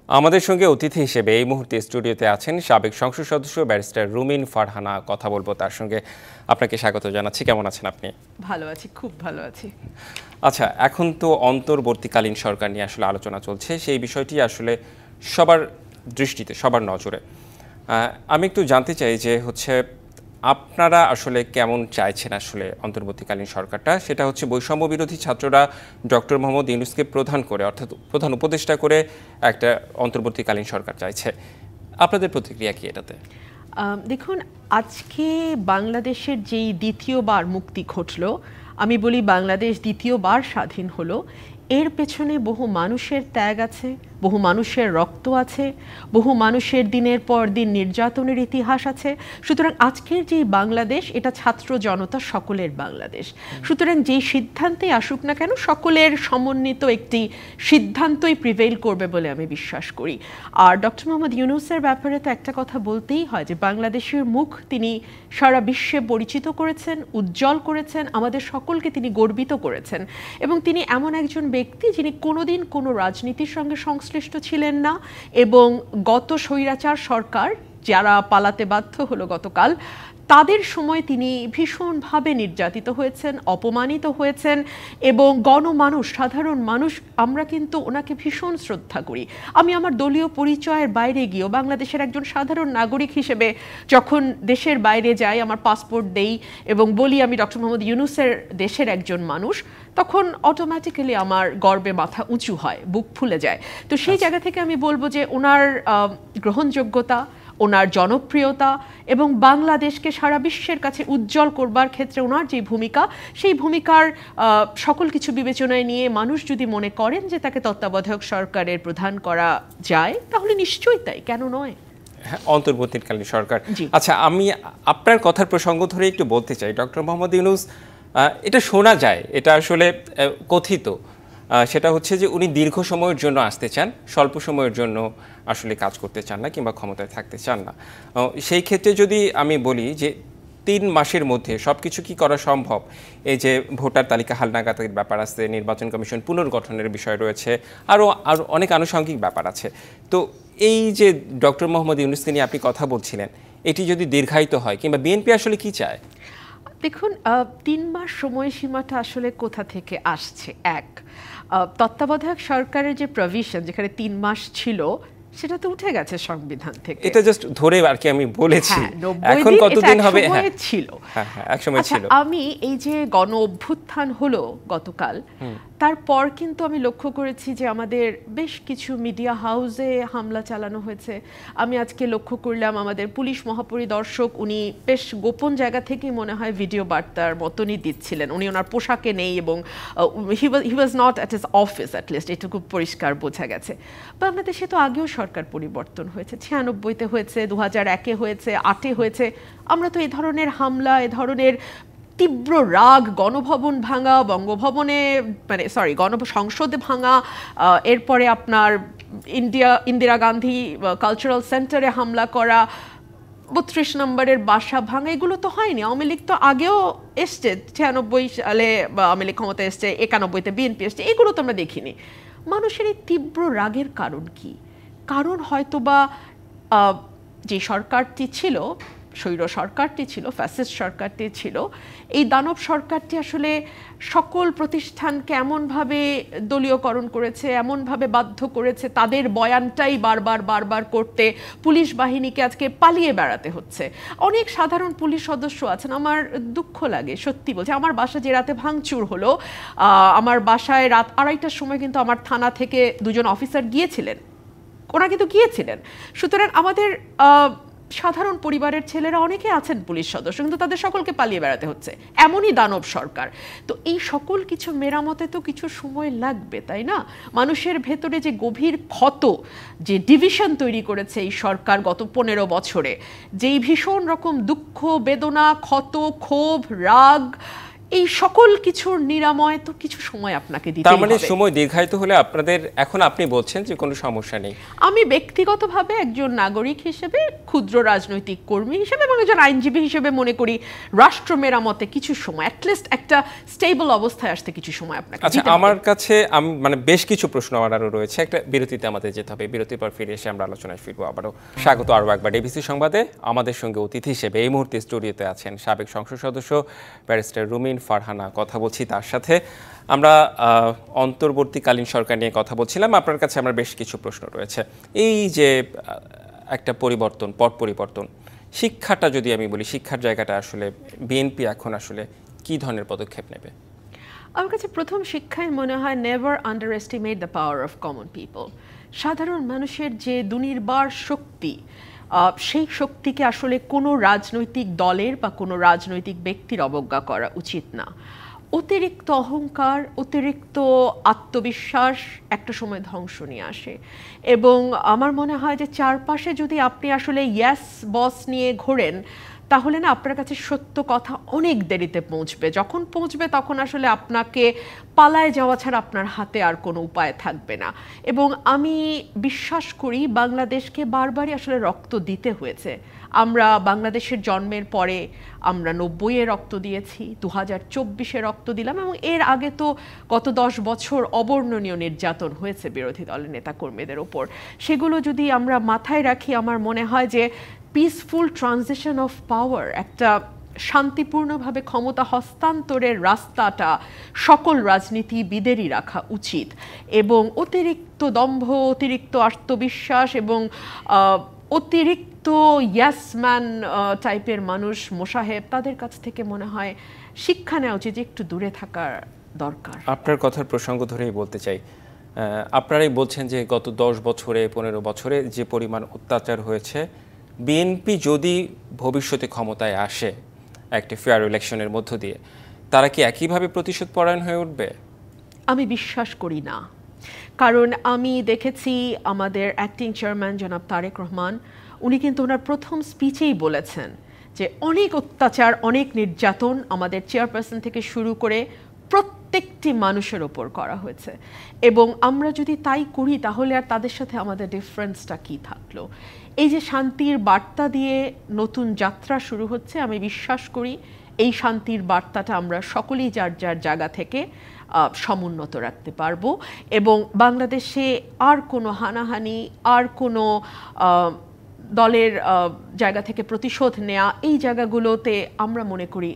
আমাদের সঙ্গে অতিথি হিসেবে এই মুহূর্তে স্টুডিওতে আছেন সাবেক সংসদ সদস্য ব্যারিস্টার রুমিন ফারহানা। কথা বলবো তার সঙ্গে। আপনাকে স্বাগত জানাচ্ছি। কেমন আছেন আপনি? ভালো আছি, খুব ভালো আছি। আচ্ছা, এখন তো অন্তর্বর্তীকালীন সরকার নিয়ে আসলে আলোচনা চলছে, সেই বিষয়টি আসলে সবার দৃষ্টিতে, সবার নজরে। আমি একটু জানতে চাই যে আপনারা আসলে কেমন চাইছেন আসলে অন্তর্বর্তীকালীন সরকারটা। সেটা হচ্ছে বৈষম্য বিরোধী ছাত্ররা ডক্টর মোহাম্মদ ইউনূসকে প্রধান করে, অর্থাৎ প্রধান উপদেষ্টা করে একটা অন্তর্বর্তীকালীন সরকার চাইছে। আপনাদের প্রতিক্রিয়া কি এটাতে? দেখুন, আজকে বাংলাদেশের যেই দ্বিতীয়বার মুক্তি ঘটল, আমি বলি বাংলাদেশ দ্বিতীয়বার স্বাধীন হলো, এর পেছনে বহু মানুষের ত্যাগ আছে, বহু মানুষের রক্ত আছে, বহু মানুষের দিনের পর দিন নির্যাতনের ইতিহাস আছে। সুতরাং আজকের যে বাংলাদেশ, এটা ছাত্র জনতা সকলের বাংলাদেশ। সুতরাং যেই সিদ্ধান্তে আসুক না কেন, সকলের সমন্বিত একটি সিদ্ধান্তই প্রিভেইল করবে বলে আমি বিশ্বাস করি। আর ডক্টর মোহাম্মদ ইউনূসের ব্যাপারে তো একটা কথা বলতেই হয় যে বাংলাদেশের মুখ তিনি সারা বিশ্বে পরিচিত করেছেন, উজ্জ্বল করেছেন, আমাদের সকলকে তিনি গর্বিত করেছেন। এবং তিনি এমন একজন ব্যক্তি যিনি কোনোদিন কোনো রাজনীতির সঙ্গে সংশ্লিষ্ট ছিলেন না, এবং গত স্বৈরাচার সরকার যারা পালাতে বাধ্য হলো গতকাল, তাদের সময় তিনি ভীষণভাবে নির্যাতিত হয়েছেন, অপমানিত হয়েছেন। এবং গণমানুষ, সাধারণ মানুষ, আমরা কিন্তু ওনাকে ভীষণ শ্রদ্ধা করি। আমি আমার দলীয় পরিচয়ের বাইরে গিয়েও বাংলাদেশের একজন সাধারণ নাগরিক হিসেবে যখন দেশের বাইরে যাই, আমার পাসপোর্ট দেই এবং বলি আমি ডক্টর মোহাম্মদ ইউনূসের দেশের একজন মানুষ, তখন অটোমেটিক্যালি আমার গর্বে মাথা উঁচু হয়, বুক ফুলে যায়। তো সেই জায়গা থেকে আমি বলবো যে ওনার গ্রহণযোগ্যতা, ওনার জনপ্রিয়তা এবং বাংলাদেশকে সারা বিশ্বের কাছে উজ্জ্বল করবার ক্ষেত্রে ওনার যে ভূমিকা, সেই ভূমিকার সকল কিছু বিবেচনায় নিয়ে মানুষ যদি মনে করেন যে তাকে তত্ত্বাবধায়ক সরকারের প্রধান করা যায়, তাহলে নিশ্চয়ই তাই, কেন নয়। হ্যাঁ, অন্তর্বর্তীকালীন সরকার। আচ্ছা, আমি আপনার কথার প্রসঙ্গ ধরে একটু বলতে চাই, ডক্টর মোহাম্মদ ইউনূস, এটা শোনা যায়, এটা আসলে কথিত, সেটা হচ্ছে যে উনি দীর্ঘ সময়ের জন্য আসতে চান, স্বল্প সময়ের জন্য আসলে কাজ করতে চান না কিংবা ক্ষমতায় থাকতে চান না। সেই ক্ষেত্রে যদি আমি বলি যে 3 মাসের মধ্যে সব কিছু কি করা সম্ভব? এই যে ভোটার তালিকা হালনাগাদের ব্যাপার আছে, নির্বাচন কমিশন পুনর্গঠনের বিষয় রয়েছে, আরও অনেক আনুষঙ্গিক ব্যাপার আছে। তো এই যে ডক্টর মোহাম্মদ ইউনূসকে নিয়ে আপনি কথা বলছিলেন, এটি যদি দীর্ঘায়িত হয়, কিংবা বিএনপি আসলে কি চায়? দেখুন, 3 মাস সময়সীমাটা আসলে কোথা থেকে আসছে? তত্ত্বাবধায়ক সরকারের যে প্রভিশন, যেখানে 3 মাস ছিল, সেটা তো উঠে গেছে সংবিধান থেকে। এটা জাস্ট ধরে আর কি আমি বলেছি। এখন কতদিন হবে? হ্যাঁ, ছিল, এক সময় ছিল। আমি এই যে গণ অভ্যুত্থান হলো গতকাল, তারপর কিন্তু আমি লক্ষ্য করেছি যে আমাদের বেশ কিছু মিডিয়া হাউসে হামলা চালানো হয়েছে। আমি আজকে লক্ষ্য করলাম আমাদের পুলিশ মহাপরিদর্শক, উনি বেশ গোপন জায়গা থেকেই মনে হয় ভিডিও বার্তার মতনই দিচ্ছিলেন। উনি ওনার পোশাকে নেই এবং he was not at his office, at least এটুকু পরিষ্কার বোঝা গেছে। বাংলাদেশে তো আগেও সরকার পরিবর্তন হয়েছে, 96-তে হয়েছে, 2001-এ হয়েছে, 8-এ হয়েছে। আমরা তো এই ধরনের হামলা, এ ধরনের তীব্র রাগ, গণভবন ভাঙা, বঙ্গভবনে সংসদে ভাঙা, এরপরে আপনার ইন্দিরা গান্ধী কালচারাল সেন্টারে হামলা করা, 32 নম্বরের বাসা ভাঙা, এগুলো তো হয়নি। আওয়ামী লীগ তো আগেও এসছে, 96 সালে আওয়ামী লীগ ক্ষমতা এসছে, 91-তে বিএনপি এসছে, এগুলো তো আমরা দেখিনি। মানুষের এই তীব্র রাগের কারণ কি? কারণ হয়তোবা যে সরকারটি ছিল, স্বৈর সরকারটি ছিল, ফ্যাসিস্ট সরকারটি ছিল, এই দানব সরকারটি আসলে সকল প্রতিষ্ঠানকে এমনভাবে দলীয়করণ করেছে, এমনভাবে বাধ্য করেছে তাদের বয়ানটাই বারবার করতে, পুলিশ বাহিনীকে আজকে পালিয়ে বেড়াতে হচ্ছে। অনেক সাধারণ পুলিশ সদস্য আছেন, আমার দুঃখ লাগে, সত্যি বলছি। আমার বাসা যে রাতে ভাঙচুর হলো, আমার বাসায় রাত 2:30টার সময় কিন্তু আমার থানা থেকে 2জন অফিসার গিয়েছিলেন, ওরা কিন্তু গিয়েছিলেন। সুতরাং আমাদের সাধারণ পরিবারের ছেলেরা অনেকে আছেন পুলিশ সদস্য, কিন্তু তাদের সকলকে পালিয়ে বেড়াতে হচ্ছে, এমনই দানব সরকার। তো এই সকল কিছু মেরামতে তো কিছু সময় লাগবে, তাই না? মানুষের ভেতরে যে গভীর ক্ষত, যে ডিভিশন তৈরি করেছে এই সরকার গত 15 বছরে, যেই ভীষণ রকম দুঃখ, বেদনা, ক্ষত, ক্ষোভ, রাগ, এই সকল কিছুর নিরাময় তো কিছু সময় আপনাকে দিতে হবে। তার মানে সময় দীর্ঘায়িত হলে আপনাদের, এখন আপনি বলছেন যে কোনো সমস্যা নেই। আমি ব্যক্তিগতভাবে একজন নাগরিক হিসেবে, ক্ষুদ্র রাজনৈতিক কর্মী হিসেবে এবং একজন আইনজীবী হিসেবে মনে করি রাষ্ট্র মেরামতে কিছু সময়, অ্যাটলিস্ট একটা স্টেবল অবস্থায় আসতে কিছু সময় আপনাকে দিতে হবে। আমার কাছে মানে বেশ কিছু প্রশ্ন আমার আরও রয়েছে। একটা বিরতিতে আমাদের যেতে হবে, বিরতির পর ফিরে এসে আমরা আলোচনায় ফিরবো আবারও। স্বাগত আরও একবার ডিবিসি সংবাদে। আমাদের সঙ্গে অতিথি হিসেবে এই মুহূর্তে স্টুডিওতে আছেন সাবেক সংসদ সদস্য ব্যারিস্টার রুমিন ফারহানা। কথা বলছি তার সাথে। আমরা অন্তর্বর্তীকালীন সরকার নিয়ে কথা বলছিলাম। আপনার কাছে আমার বেশ কিছু প্রশ্ন রয়েছে। এই যে একটা পরিবর্তন, পট পরিবর্তন, শিক্ষাটা যদি আমি বলি, শিক্ষার জায়গাটা আসলে বিএনপি এখন আসলে কী ধরনের পদক্ষেপ নেবে? আমার কাছে প্রথম শিক্ষায় মনে হয় never under estimate the power of common people. সাধারণ মানুষের যে দুর্নিবার শক্তি, সেই শক্তিকে আসলে কোনো রাজনৈতিক দলের বা কোনো রাজনৈতিক ব্যক্তির অবজ্ঞা করা উচিত না। অতিরিক্ত অহংকার, অতিরিক্ত আত্মবিশ্বাস একটা সময় ধ্বংস নিয়ে আসে এবং আমার মনে হয় যে চারপাশে যদি আপনি আসলে ইয়াস বস নিয়ে ঘোরেন তাহলে না আপনার কাছে সত্য কথা অনেক দেরিতে পৌঁছবে। যখন পৌঁছবে তখন আসলে আপনাকে পালায় যাওয়া ছাড়া আপনার হাতে আর কোনো উপায় থাকবে না। এবং আমি বিশ্বাস করি বাংলাদেশকে বারবারই আসলে রক্ত দিতে হয়েছে। আমরা বাংলাদেশের জন্মের পরে আমরা 90-এ রক্ত দিয়েছি, 2024-এ রক্ত দিলাম এবং এর আগে তো গত 10 বছর অবর্ণনীয় নির্যাতন হয়েছে বিরোধী দলের নেতাকর্মীদের ওপর। সেগুলো যদি আমরা মাথায় রাখি, আমার মনে হয় যে পিসফুল ট্রানজিশন অফ পাওয়ার, একটা শান্তিপূর্ণভাবে ক্ষমতা হস্তান্তরের রাস্তাটা সকল রাজনীতিবিদেরই রাখা উচিত। এবং অতিরিক্ত দম্ভ, অতিরিক্ত আত্মবিশ্বাস এবং অতিরিক্ত ইয়াসম্যান টাইপের মানুষ, মোসাহেব, তাদের কাছ থেকে মনে হয় শিক্ষা নেওয়া উচিত, একটু দূরে থাকার দরকার। আপনার কথার প্রসঙ্গ ধরেই বলতে চাই, আপনারাই বলছেন যে গত 10 বছরে 15 বছরে যে পরিমাণ অত্যাচার হয়েছে, বিএনপি যদি ভবিষ্যতে ক্ষমতায় আসে একটি ফেয়ার ইলেকশনের মধ্য দিয়ে, তারা কি একইভাবে প্রতিশোধ পরায়ণ হয়ে উঠবে? আমি বিশ্বাস করি না। কারণ আমি দেখেছি আমাদের অ্যাক্টিং চেয়ারম্যান জনাব তারেক রহমান, উনি কিন্তু ওনার প্রথম স্পিচেই বলেছেন যে অনেক অত্যাচার, অনেক নির্যাতন আমাদের চেয়ারপারসন থেকে শুরু করে প্রত্যেকটি মানুষের ওপর করা হয়েছে। এবং আমরা যদি তাই করি তাহলে আর তাদের সাথে আমাদের ডিফারেন্সটা কি থাকলো? এই যে শান্তির বার্তা দিয়ে নতুন যাত্রা শুরু হচ্ছে, আমি বিশ্বাস করি এই শান্তির বার্তাটা আমরা সকলেই যার যার জায়গা থেকে সমুন্নত রাখতে পারবো এবং বাংলাদেশে আর কোনো হানাহানি, আর কোনো দলের জায়গা থেকে প্রতিশোধ নেওয়া, এই জায়গাগুলোতে আমরা মনে করি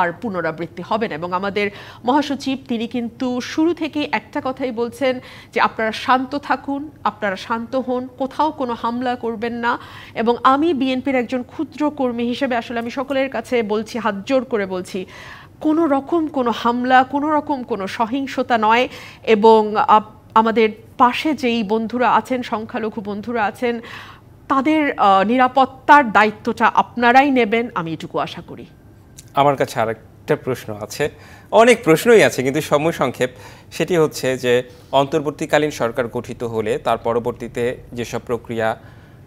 আর পুনরাবৃত্তি হবে না। এবং আমাদের মহাসচিব তিনি কিন্তু শুরু থেকে একটা কথাই বলছেন যে আপনারা শান্ত থাকুন, আপনারা শান্ত হন, কোথাও কোনো হামলা করবেন না। এবং আমি বিএনপির একজন ক্ষুদ্র কর্মী হিসেবে আসলে আমি সকলের কাছে বলছি, হাত জোর করে বলছি, কোনো রকম কোনো হামলা, কোনো রকম কোনো সহিংসতা নয়। এবং আমাদের পাশে যেই বন্ধুরা আছেন, সংখ্যালঘু বন্ধুরা আছেন, তাদের নিরাপত্তার দায়িত্বটা আপনারাই নেবেন, আমি এটুকু আশা করি। আমার কাছে আরেকটা প্রশ্ন আছে, অনেক প্রশ্নই আছে কিন্তু সময় সংক্ষেপ। সেটি হচ্ছে যে অন্তর্বর্তীকালীন সরকার গঠিত হলে তার পরবর্তীতে যেসব প্রক্রিয়া,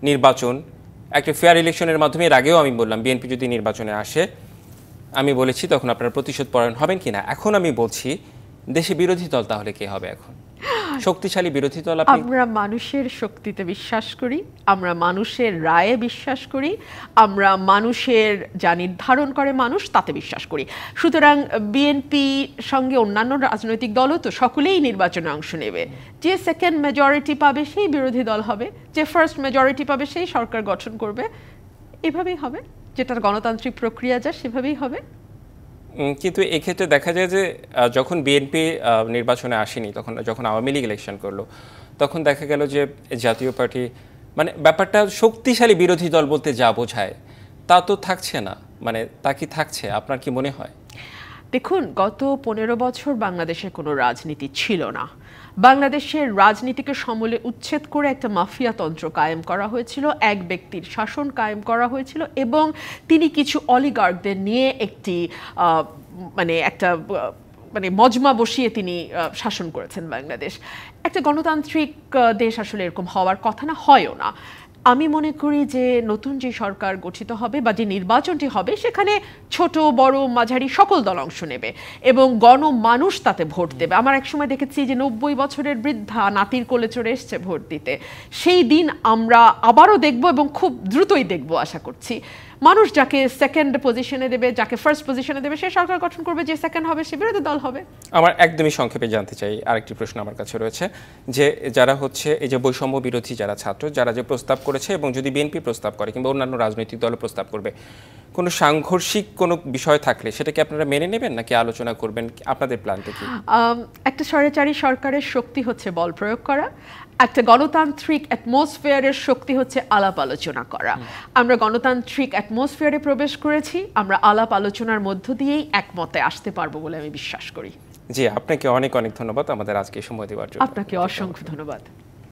নির্বাচন, একটা ফেয়ার ইলেকশনের মাধ্যমে, এর আগেও আমি বললাম বিএনপি যদি নির্বাচনে আসে, আমি বলেছি তখন আপনারা প্রতিশোধ পরায়ণ হবেন কিনা। এখন আমি বলছি দেশে বিরোধী দল তাহলে কে হবে? এখন শক্তিশালী বিরোধী দল? আমরা মানুষের শক্তিতে বিশ্বাস করি, আমরা মানুষের রায়ে বিশ্বাস করি, আমরা মানুষের যা নির্ধারণ করে মানুষ তাতে বিশ্বাস করি। সুতরাং বিএনপি সঙ্গে অন্যান্য রাজনৈতিক দলও তো সকলেই নির্বাচনে অংশ নেবে। যে সেকেন্ড মেজরিটি পাবে সেই বিরোধী দল হবে, যে ফার্স্ট মেজরিটি পাবে সেই সরকার গঠন করবে। এভাবেই হবে, যেটার গণতান্ত্রিক প্রক্রিয়া যা সেভাবেই হবে। কিন্তু এক্ষেত্রে দেখা যায় যে যখন বিএনপি নির্বাচনে আসেনি, তখন যখন আওয়ামী লীগ ইলেকশন করলো, তখন দেখা গেল যে জাতীয় পার্টি, মানে ব্যাপারটা শক্তিশালী বিরোধী দল বলতে যা বোঝায় তা তো থাকছে না। মানে তা কি থাকছে? আপনার কি মনে হয়? দেখুন, গত 15 বছর বাংলাদেশে কোনো রাজনীতি ছিল না। বাংলাদেশের রাজনীতিকে সমূলে উচ্ছেদ করে একটা মাফিয়া তন্ত্র কায়েম করা হয়েছিল, এক ব্যক্তির শাসন কায়েম করা হয়েছিল এবং তিনি কিছু অলিগার্কদের নিয়ে একটি মজমা বসিয়ে তিনি শাসন করেছেন বাংলাদেশ। একটা গণতান্ত্রিক দেশ আসলে এরকম হওয়ার কথা না, হয়ও না। আমি মনে করি যে নতুন যে সরকার গঠিত হবে বা যে নির্বাচনটি হবে সেখানে ছোট বড় মাঝারি সকল দল অংশ নেবে এবং গণমানুষ তাতে ভোট দেবে। আমার এক সময় দেখেছি যে 90 বছরের বৃদ্ধা নাতির কোলে চড়ে এসছে ভোট দিতে। সেই দিন আমরা আবারও দেখব এবং খুব দ্রুতই দেখব আশা করছি। মানুষ যাকে সেকেন্ড পজিশনে দেবে, যাকে ফার্স্ট পজিশনে দেবে, সে সরকার গঠন করবে, যে সেকেন্ড হবে সে বিরোধী দল হবে। আমার একদমই সংক্ষেপে জানতে চাই, আরেকটি প্রশ্ন আমার কাছে রয়েছে যে যারা হচ্ছে এই যে বৈষম্য বিরোধী যারা ছাত্র, যারা যে প্রস্তাব করেছে এবং যদি বিএনপি প্রস্তাব করে কিংবা অন্যান্য রাজনৈতিক দল প্রস্তাব করবে, কোনো সাংঘর্ষিক কোনো বিষয় থাকলে সেটাকে আপনারা মেনে নেবেন নাকি আলোচনা করবেন? আপনাদের প্ল্যানটা কি? একটা স্বৈরাচারী সরকারের শক্তি হচ্ছে বল প্রয়োগ করা, একটা গণতান্ত্রিক অ্যাটমসফিয়ারের শক্তি হচ্ছে আলাপ আলোচনা করা। আমরা গণতান্ত্রিক অ্যাটমসফিয়ারে প্রবেশ করেছি, আমরা আলাপ আলোচনার মধ্য দিয়েই একমতে আসতে পারবো বলে আমি বিশ্বাস করি। জি, আপনাকে অনেক অনেক ধন্যবাদ আমাদের আজকে সময় দেওয়ার জন্য। আপনাকে অসংখ্য ধন্যবাদ।